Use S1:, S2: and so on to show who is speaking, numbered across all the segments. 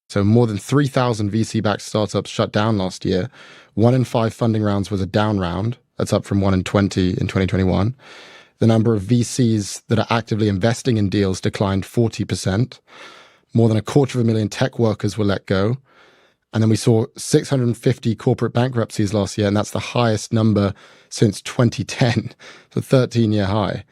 S1: So more than 3,000 VC-backed startups shut down last year. 1 in 5 funding rounds was a down round. That's up from 1 in 20 in 2021. The number of VCs that are actively investing in deals declined 40%. More than 250,000 tech workers were let go. And then we saw 650 corporate bankruptcies last year, and that's the highest number since 2010, so 13-year high.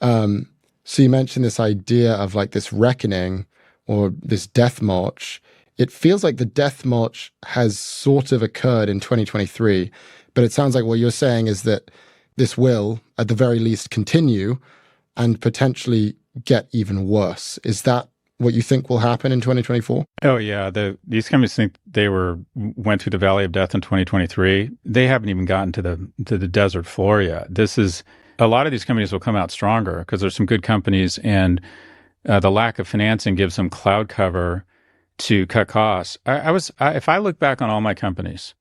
S1: So you mentioned this idea of like this reckoning or this death march. It feels like the death march has sort of occurred in 2023, but it sounds like what you're saying is that this will, at the very least, continue and potentially get even worse. Is that what you think will happen in 2024?
S2: Oh, yeah. These companies think they went through the valley of death in 2023. They haven't even gotten to the desert floor yet. A lot of these companies will come out stronger because there's some good companies, and the lack of financing gives them cloud cover to cut costs. If I look back on all my companies,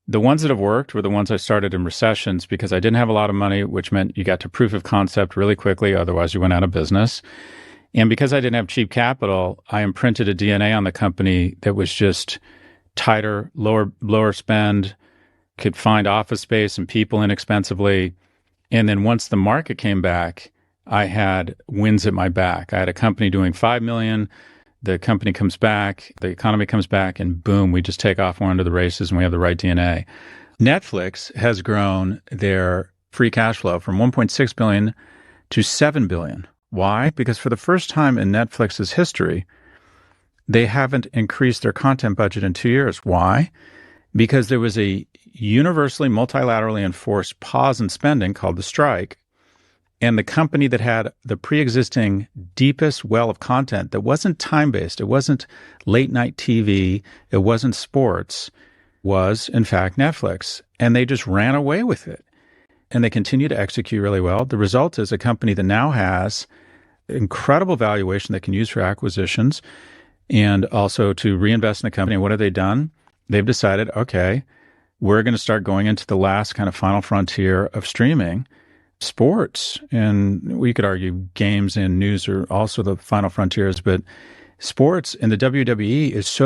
S2: the ones that have worked were the ones I started in recessions because I didn't have a lot of money, which meant you got to proof of concept really quickly. Otherwise, you went out of business. And because I didn't have cheap capital, I imprinted a DNA on the company that was just tighter, lower spend, could find office space and people inexpensively. And then once the market came back, I had winds at my back. I had a company doing $5 million. The company comes back, the economy comes back, and boom, we just take off. We're into the races and we have the right DNA. Netflix has grown their free cash flow from $1.6 billion to $7 billion. Why? Because for the first time in Netflix's history, they haven't increased their content budget in 2 years. Why? Because there was a universally multilaterally enforced pause in spending called the strike. And the company that had the pre-existing deepest well of content that wasn't time-based, it wasn't late-night TV, it wasn't sports, was, in fact, Netflix. And they just ran away with it. And they continue to execute really well. The result is a company that now has incredible valuation they can use for acquisitions and also to reinvest in the company. And what have they done? They've decided, okay, we're going to start going into the last kind of final frontier of streaming, sports. And we could argue games and news are also the final frontiers, but sports and the WWE is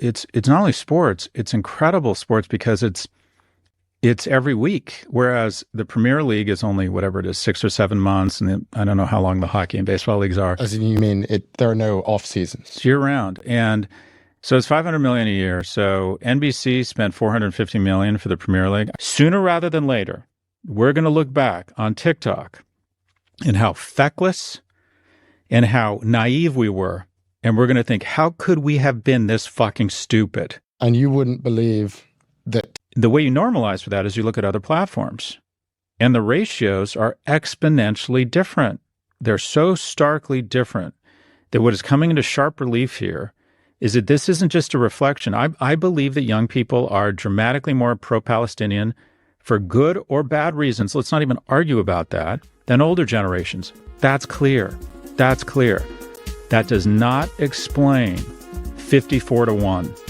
S2: it's not only sports, it's incredible sports because it's every week, whereas the Premier League is only whatever it is, 6 or 7 months, and I don't know how long the hockey and baseball leagues are.
S1: As in, you mean there are no off seasons?
S2: It's year round, and so it's $500 million a year. So NBC spent $450 million for the Premier League. Sooner rather than later, we're going to look back on TikTok and how feckless and how naive we were, and we're going to think, how could we have been this fucking stupid?
S1: And you wouldn't believe that.
S2: The way you normalize for that is you look at other platforms, and the ratios are exponentially different. They're so starkly different that what is coming into sharp relief here is that this isn't just a reflection. I believe that young people are dramatically more pro-Palestinian for good or bad reasons. Let's not even argue about that, than older generations. That's clear. That's clear. That does not explain 54-1.